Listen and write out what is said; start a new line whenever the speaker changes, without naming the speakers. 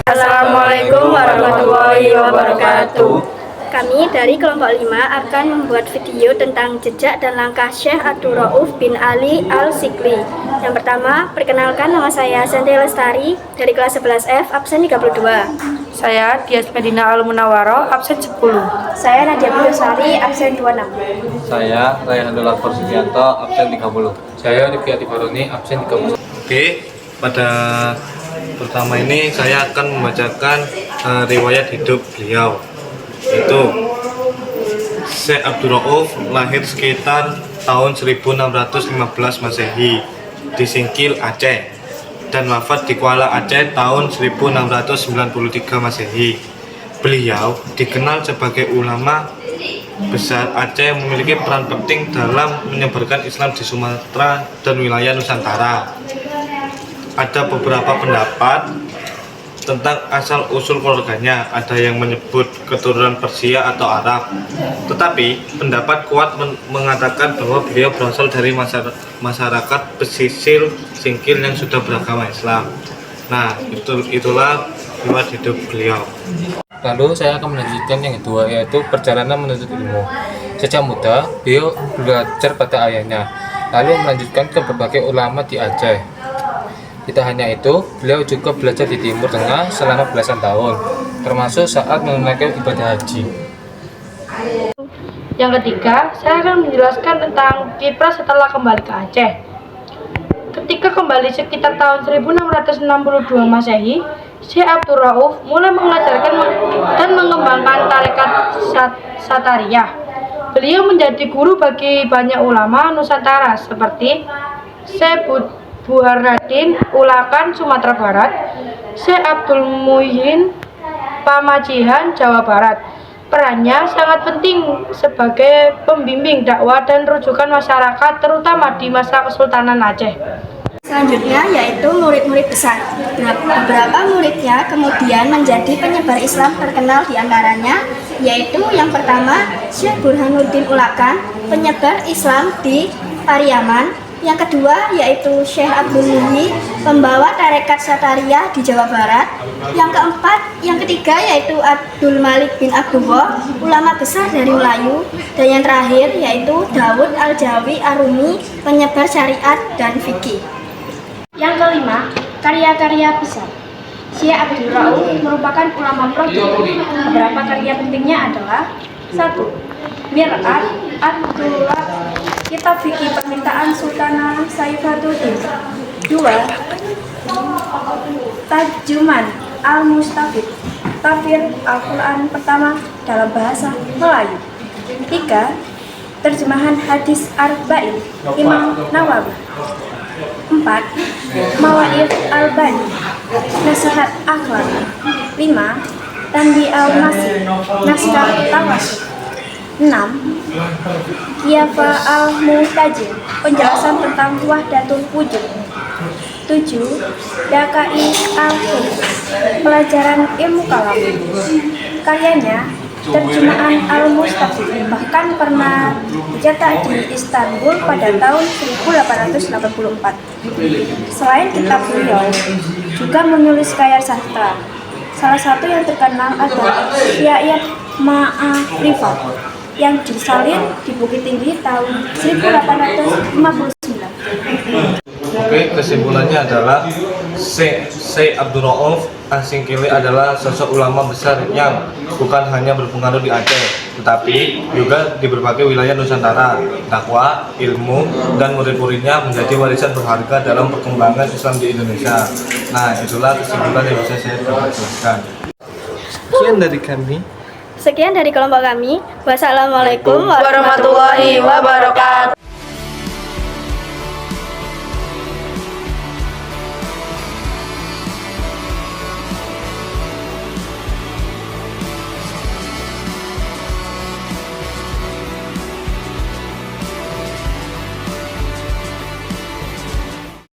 Assalamualaikum warahmatullahi wabarakatuh.
Kami dari kelompok 5 akan membuat video tentang jejak dan langkah Syekh Abdul Rauf bin Ali Al-Sikli. Yang pertama, perkenalkan, nama saya Santi Lestari dari kelas 11F, absen 32.
Saya Dias Medina Al-Munawwaroh, absen 10.
Saya Nadia Biosari, absen 26.
Saya Rayhanul Akbar Sugianto, absen 30.
Saya Rifki Atifaroni, absen 30.
Oke, pada pertama ini saya akan membacakan riwayat hidup beliau. Itu Syekh Abdul Rauf lahir sekitar tahun 1615 Masehi di Singkil, Aceh, dan wafat di Kuala Aceh tahun 1693 Masehi. Beliau dikenal sebagai ulama besar Aceh, memiliki peran penting dalam menyebarkan Islam di Sumatera dan wilayah Nusantara. Ada beberapa pendapat tentang asal-usul keluarganya, ada yang menyebut keturunan Persia atau Arab. Tetapi pendapat kuat mengatakan bahwa beliau berasal dari masyarakat pesisir Singkil yang sudah beragama Islam. Nah, itulah riwayat hidup beliau.
Lalu saya akan melanjutkan yang kedua, yaitu perjalanan menuntut ilmu. Sejak muda, beliau belajar pada ayahnya, lalu melanjutkan ke berbagai ulama di Aceh. Tidak hanya itu, beliau juga belajar di Timur Tengah selama belasan tahun, termasuk saat menunaikan ibadah haji.
Yang ketiga, saya akan menjelaskan tentang kiprah setelah kembali ke Aceh. Ketika kembali sekitar tahun 1662 Masehi, Syekh Abdul Rauf mulai mengajarkan dan mengembangkan tarekat Satariyah. Beliau menjadi guru bagi banyak ulama Nusantara seperti Syekh Burhanuddin Ulakan, Sumatera Barat, Syekh Abdul Muhyin Pamajihan, Jawa Barat. Perannya sangat penting sebagai pembimbing dakwah dan rujukan masyarakat, terutama di masa Kesultanan Aceh.
Selanjutnya yaitu murid-murid besar. Beberapa muridnya kemudian menjadi penyebar Islam terkenal, diantaranya yaitu yang pertama Syekh Burhanuddin Ulakan, penyebar Islam di Pariaman. Yang kedua yaitu Syekh Abdul Muhyi, pembawa tarekat Satariyah di Jawa Barat. Yang ketiga yaitu Abdul Malik bin Abdullah, ulama besar dari Melayu. Dan yang terakhir yaitu Dawud Al-Jawi Arumi, penyebar syariat dan fikih. Yang kelima, karya-karya besar. Syekh Abdul Rauf merupakan ulama produk. Beberapa karya pentingnya adalah: 1. Mir'at Abdullah, kitab fikih permintaan Sultanah Saifuddin. 2. Tarjuman Al-Mustafid, tafsir Al-Quran pertama dalam bahasa Melayu. 3. Terjemahan hadis Arba'in Imam Nawawi. 4. Mawaid Al-Bani, nasihat akhlak. 5. Tanbi Al-Masih, naskah tawassul. 6. Kiafa Al-Mu'tajim, penjelasan tentang wahdatul wujud. 7. Dakai Al-Hum, pelajaran ilmu kalam. Karyanya terjemahan Al-Mustafid bahkan pernah dicetak di Istanbul pada tahun 1884. Selain kitab, beliau juga menulis karya sastra. Salah satu yang terkenal adalah Syia'iyat Ma'arifat yang disalin di Bukit Tinggi tahun 1859.
Oke, kesimpulannya adalah Syekh Abdul Rauf Al-Singkili adalah sosok ulama besar yang bukan hanya berpengaruh di Aceh, tetapi juga di berbagai wilayah Nusantara. Dakwah, ilmu, dan murid-muridnya menjadi warisan berharga dalam perkembangan Islam di Indonesia. Nah, itulah kesimpulan yang bisa saya jelaskan.
Sekian dari kelompok kami. Wassalamualaikum
Warahmatullahi wabarakatuh.